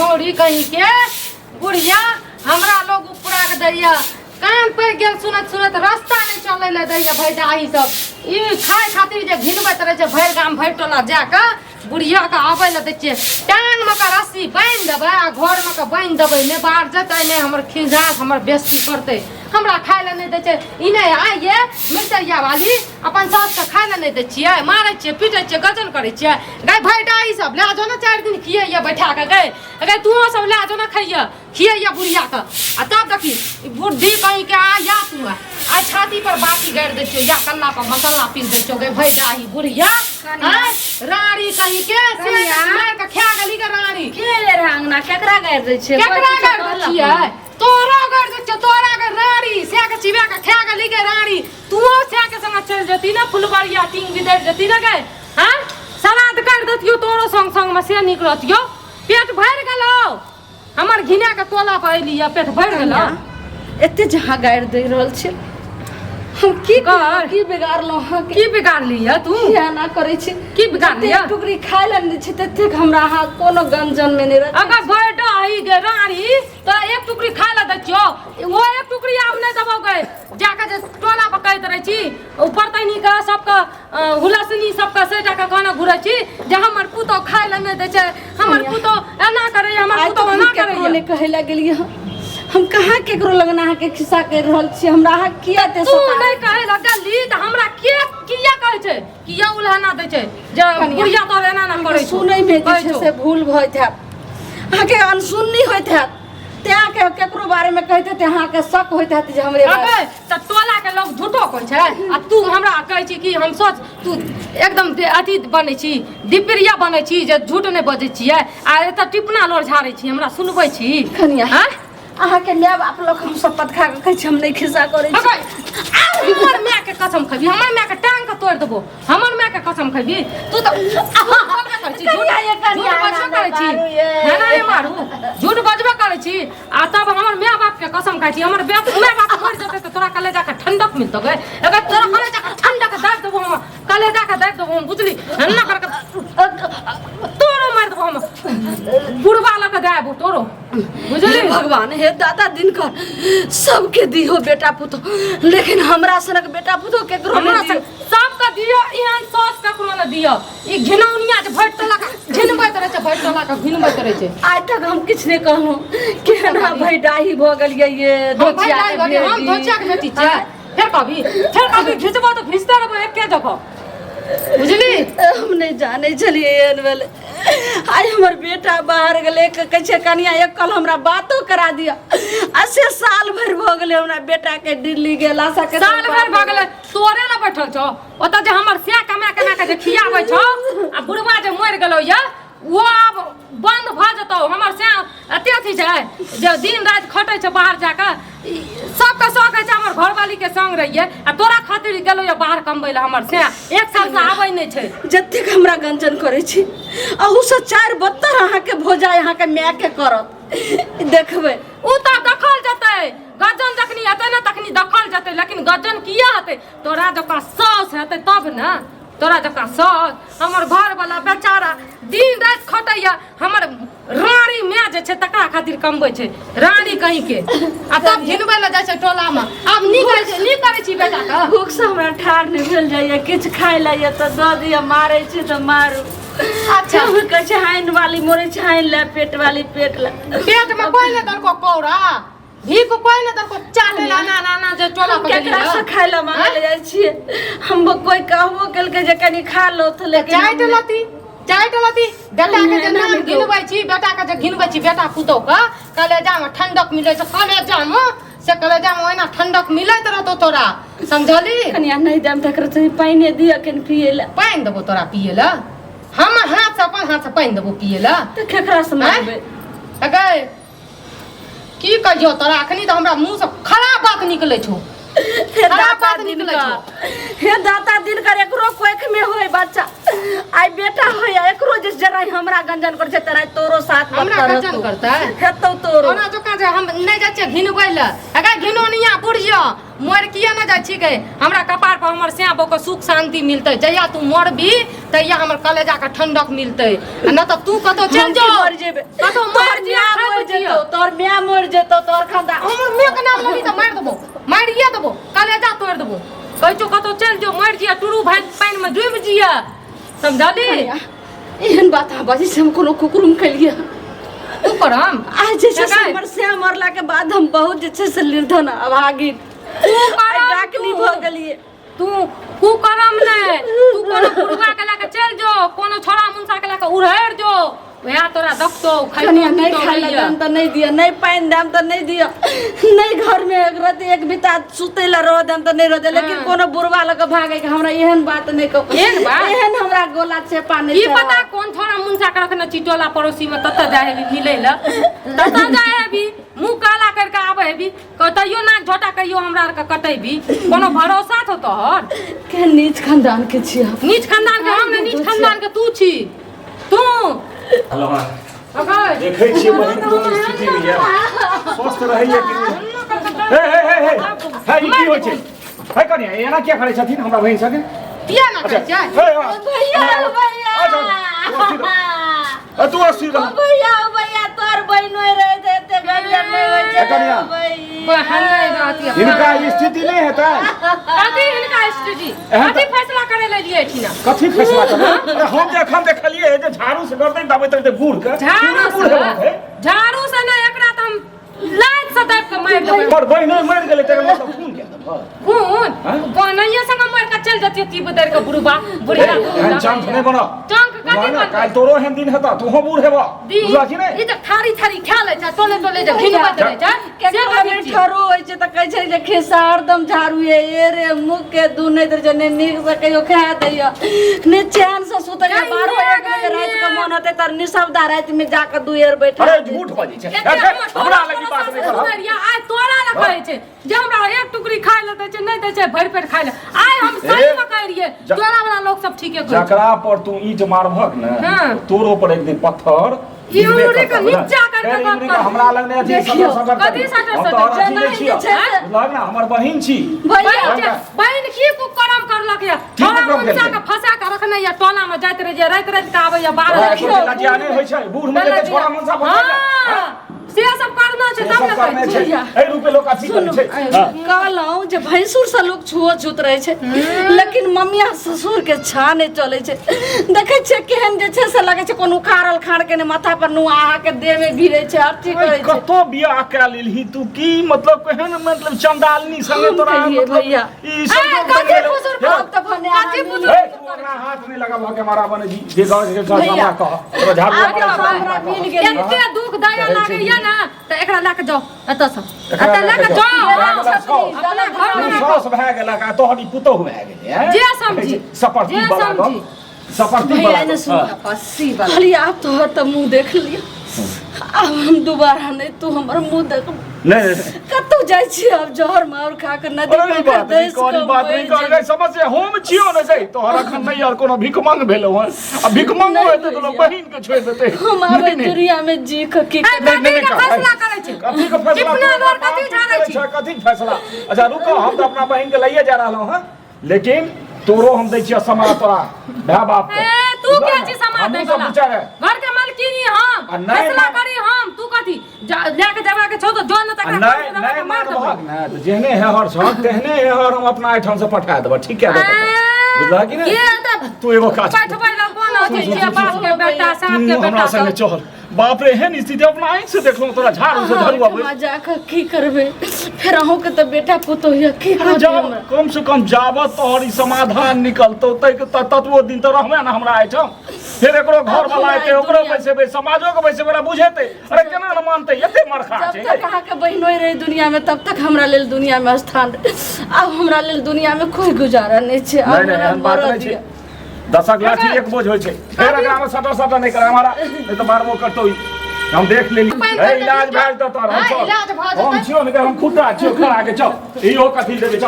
छोड़ी कहीं के बुढ़िया हमरा लोग उपरा के दैया कान पे गेल सुनत रास्ता नहीं चले ले दैया भैडाही सब ई खाए खातिर जे घिनबैत रहे छै भैर गाम भैर टोला जाके बुढ़िया के आबै ले दै छियै टांग में का रस्सी बांध देबै आ घर में का बांध देबै ने बाहर जतै ने हमर खिजास हमर बेइज्जती करतै हमरा खाए ले नहीं दै छै ई नहीं आइए मिर्चैया वाली अपन सास के खाए ले नहीं दै छियै मारै छियै पीटै छियै गजन करै छियै गाय भैडाही सब ला जो ना 4 दिन खियैया बैठा के गए तू सब ला जो ना खियैया बुढ़िया के आ तब देखी बुद्धि कहीं के आ या तू आ छाती पर बाटी गाड़ दै छियै या कल्ला पर मसाला पीस दै छियै गए भैडाही बुढ़िया रानी कहीं के से मार के खा गली के रानी के रंगना केकरा गाड़ दै छै केकरा गाड़ दै छियै तोरा गाड़ दै छियै तोरा के रानी से के चिबा के खा गली के रानी तू से के संग चल जती ना फुलबरिया टिंग बिदै जती ना गए हां सलाद कर दतियो तोरो संग संग में से निकलतियो पेट भर गेलो हमर घिना के तोला पर एलिया पेट भर गेलो एते जहां गाड़ दे रहल छै हम की बिगाड़लो हां की बिगाड़ लिया तू या ना करे छी की बिगाड़ लिया टुकड़ी खाय ले नै छै तते हमरा हां कोनो गंजन में नै रह अगर बड़ा आई गे रानी तो एक टुकड़ी खा ले दचियो वो एक टुकड़ी आम नहीं दबो गए जाके जे टोला पर कहत रही छी ऊपर तैनी का सबका हुलसनी सबका से जाके कहना घुरै छी जे हमर पुतो खाय ले नै दै छै हमर पुतो एना करे हमर पुतो एना करे ने कहै ला गेलिए हम कहाँ केकरो लगना है के खिस्सा कर रहल छी हमरा हा किया ते तू नहीं कहे लगली त हमरा के किया कहै छै किया उलहना दै छै जे बुढ़िया तो एना ना करे सुनै में जे छै से भूल भइत है आ के अनसुन्नी होइत है त्या के केकरो बारे में कहते ते हां के शक होइत है जे हमरे अबे त टोला के लोग झूठो कहै छै आ तू हमरा कहै छी कि हम सोच तू एकदम अति बनै छी दिप्रिया बनै छी जे झूठ नहीं बजै छियै आ एत टिपना लोर झाड़ै छी हमरा सुनबै छी कनिया हां अहाँ के माय बाप लोग हम शपथ खा के कहै छी हम नहीं खिस्सा करै छी हमर माय के कसम खबी हमर माय के टांग के तोड़ देबो हमर माय के कसम खबी तू तो झूठ बजबे करै छी है ना ये मारू झूठ बजबे करै छी आ तब हमर माय बाप के कसम खाइ छी हमर माय बाप मर जेतै त तोरा कलेजा के ठंडक मिलतो गए अगर तोरा कलेजा के ठंडक दाब देबो हम कलेजा के दाब देबो हम बुझली हन्ना करके तोरो मार देबो हम बुढ़वा लग दाबो तोरो बुझली भगवान हे दादा दिनकर सबके दियो बेटा पुतो लेकिन हमरा सनक बेटा पुतो केकरो हमरा नहीं सबके दियो एहन सास ककरो न दियो ई घिनौनिया जे भट टोला का घिनबैत रहे छै भट टोला का घिनबैत रहे छै आज तक हम किछ नहीं कहलो केना भैडाही भ गेलिए ये धोचिया के हम धोचिया के बेटी छै फिर कभी घिचबो तो घिचते रहबो एके जगह बुझली हम नहीं जाने चलिए एन वाले आज हमर बेटा बाहर गेले कहै छै कनिया एक कल हमरा बातो करा दिया असे साल भर भ गेले हमरा बेटा के दिल्ली गेला सा के साल भर भ गेले तोरे न बैठल छौ ओत जे हमर से कमा के जे खियाबै छौ आ बुढ़वा जे मर गेलौ या वो अब बंद भ जतौ हमर से अते अथी छै जे दिन रात खटै छै बाहर जाके सबके शौक है हमर घरवाली के संग रहिए आ तोरा खातिर गेलो या बाहर कमबै ले हमर से एक साल से आबै नहीं छै जत्ते हमरा गंजन करे छी अहू से 4 72 अहाँ के भोजा यहाँ के माय के करत देखबै उ त दखल जतै गजन जखनी हेतै ना तखनी दखल जतै लेकिन गजन किया हेतै तोरा जका सास हेतै तब ना तोरा जका सास हमर घर वाला बेचारा दिन रात खटैया हमर रानी माय जे छै तकरा खातिर कमबै छै रानी कहीं के आ तब घिनबै ल जाय छै टोला में अब नी करै छी बेटा का भूख से हमरा ठाड़ नहीं भेल जाइए किछ खाय लाइए तो द दिया मारे छी तो मारू अच्छा हम कह छै हाइन वाली मोरे छै हाइन ले पेट वाली पेट ले पेट में कोई ने दर को कौरा भी को कोई ने दर को चाटे ला ना जे टोला पर केकरा से खाय ला मांगे ले जाय छिए हम कोई कहबो केल के जे कनी खा लो त लेकिन चाय टलती बेटा के जे नाम घिनबै छी बेटा के जे घिनबै छी बेटा पुतो का कलेजा में ठंडक मिलै छै कलेजा में ओना ठंडक मिलैत रहतो तोरा समझली कनिया नहीं दाम तकर से पानी दिया केन पिए ला पानी देबो तोरा पिए ला हम हाथ से अपन हाथ से पानी देबो पिए ला त केकरा से मांगबे अगे की कहियो तोरा अखनी तो हमरा मुंह से खराब बात निकलै छौ हे दाता दिन कर एकरो कोख में होय बच्चा आई बेटा होय एकरो जे जरा हमरा गंजन कर छै तरा तोरो साथ हमरा गंजन करतै हेतौ तोरो ओना जोका जे हम नै जाय छै घिनबै ल अगे घिनोनिया बुढ़िया मोर किया न जाय छिकै हमरा कपार पर हमर सेबो के सुख शांति मिलतै जहिया तू मरबी तहिया हमर कलेजा के ठंडक मिलतै न त तू कतो चल जा मर जेबे कतो मर जे तो तोर खानदान हमर मैं के नाम लगी त मार देबो मारिए देबो कलेजा तोड़ देबो कहै छौ कतो चल जो मर जिया टुरु भाई पानी में डूब जिया समझली एहन बात आ बाजी से हम कोनो कुकुरुम कलिया तू करम आज जैसे हमर से मरला के बाद हम बहुत जैसे से निर्धन अभागी तू करम डाकनी भ गेलिए तू करम ने तू कोनो पुरगा के लाके चल जो कोनो छोरा मुंसा के लाके उड़हर जो वया तोरा दखतो कनिया नहीं खाइला दाम त नहीं दिया नहीं पानी दाम त नहीं दिया नहीं घर में एक रात एक बिता सुतेला रह दाम त नहीं रह दे लेकिन कोनो बुरवा लग भागे के हमरा एहन बात नहीं कहो एहन बात एहन हमरा गोला से पानी की पता कौन छोरा मुंसा के रखना चिटोला पड़ोसी में तत जाए भी मिले ल तत जाए भी मुंह काला करके आवे है भी कतइयो ना झोटा कहियो हमरा के कटै भी कोनो भरोसा तो तोहर के नीच खानदान के छिया नीच खानदान के हम नीच खानदान के तू छी तू हेलो देखै छियै बहिन कोन स्थिति में है स्वस्थ रहैया कि हे ई की होइ छै हे कनिया एना किया खड़े छथिन हमरा बहिन छथिन किया ना कहै छै भैया तू अस्थिर रह भैया तोर बहिन होय रहे थे ते गलिया नहीं होय छै कनिया बहन नहीं रहती इनका स्थिति नहीं है कथी हिनका स्थिति कथी फैसला करे ले लिए छी ना कथी फैसला करे अरे हम जखन देखलिए जे झाड़ू से गर्दन दाबे त बूढ़ के झाड़ू से ना एकरा त हम लाइट से दाब के मार देबै पर बहिन मर गेलै त मतलब खून के खून बनैया संग मार के चल जतिय ती बदर के बुढ़वा बुढ़िया एहन चांस नहीं बना टंक कथी बन काल तोरो एहन दिन हेता तू हो बूढ़ हेबा बुझा कि नहीं ई त थारी थारी खा ले छ टोले टोले जे घिन बद रहे छ के कमे ठरो होय छै त कहै छै जे खेसार दम झाड़ू ए रे मुख के दुनै दर जने नीक से कहियो खा दैया ने चैन से सुत जा 12 1 बजे रात के मन होते त निशब्द रात में जाके दुएर बैठा अरे झूठ बाजी छै हमरा लगी बात नहीं करब आइ तोरा ल कहै छै जे हमरा एक टुकड़ी खाइ ले दै छै नहीं दै छै भरि पेट खाइ ले आइ हम सही में कह रिए जोरा वाला लोग सब ठीके कहै जकरा पर तू ईंट मारभक न तोरो पर एक दिन पत्थर यूरी के नीचा करके बात कर हमरा लग ने अथी सब कथी सटर लग ना हमर बहिन छी बहिन की कुकरम करलक या छोरा मुंसा के फसा के रखने या टोला में जाइत रहे जे रात रात के आबै या 12 लजिया नहीं होय छै बूढ़ में के छोरा मुंसा फसा से सब करना छै तब न कहै छै ए रुपे लोग अथी करै छै कहलौ जे भैंसुर से लोग छुओ छूत रहे छै लेकिन मम्मिया ससुर के छा नहीं चले छै देखे छै केहन जे छै से लगे छै कोनो उखाड़ल खाड़ के ने माथा पर नुआ के देह में भिड़े छै अथी करे छै कतो बियाह करा लेलही तू की मतलब केहन मतलब चंडालनी संगे तोरा भैया ई सब कथी फुसुर बात त भने कथी फुसुर अपना हाथ में लगा के मारा बने जी जे गांव के सामना कह तोरा झाड़ू हमरा मिल गेल एते दुख दया लागे या ना त एकरा लाके जाओ एत से एत लाके जाओ अपना घर में सास भए गेला का तोहरी पुतोह भए गेलै जे समझी सपर्ती वाला गप सपर्ती वाला भैया ने सुन पस्सी वाला खाली आप तो त मुंह देख लिया अब हम दोबारा नहीं तू हमर मुंह देख नहीं कतौ जाय छी अब जहर मार खा के नदी में कर दे कोई बात नहीं कर गई समझ से हम छियो न गई तोहर अखन नहीं यार कोनो भिख मांग भेलो है अब भिख मांगो है तो लोग बहिन के छोड़ देते हम आबे दुनिया में जी के की कथी के फैसला करे छै कथी के फैसला कितना लोग कथी जाने छै कथी के फैसला अच्छा रुको हम तो अपना बहिन के लइए जा रहलो हां लेकिन तोरो हम दै छियै समाज तोरा भाई बाप ए तू के छी समाज दै वाला घर के मालकिनी हम फैसला करी हम तू कथी लेके जाबा के छौ तो जो न तक नहीं मार भाग ना तो जेहने है हर सब तेहने है हर हम अपना आइठन से पठा देब ठीक है बुझला कि नहीं तू एगो काज बैठबै ल कोन होय छै बाप के बेटा साहब के बेटा हमरा संगे चल बाप रे एहन स्थिति अपना आँख से देखलो तोरा झाड़ू से धरू आबै मजा के की करबे फिर अहू के तो बेटा पुतो है की करबे कम से कम जाबत तोहर ई समाधान निकलतो तै के ततवो दिन तो रहबे ना हमरा आइठम फिर एकरो घर वाला एते ओकरो बैसेबे समाजो के बैसेबे ना बुझेते अरे केना न मानते एते मरखा छै जब तक कहा के बहिनोई रही दुनिया में तब तक हमरा लेल दुनिया में स्थान अब हमरा लेल दुनिया में कोई गुजारा नहीं छै अब हमरा बात नहीं छै दशक लाठी एक बोझ होय छै फिर एकरा में सटा नहीं करे हमारा नहीं तो मारबो करतो हम देख लेली इलाज भेज दो तोर हम छियो ने हम खुटा छियो खड़ा के चल इहो कथी देबे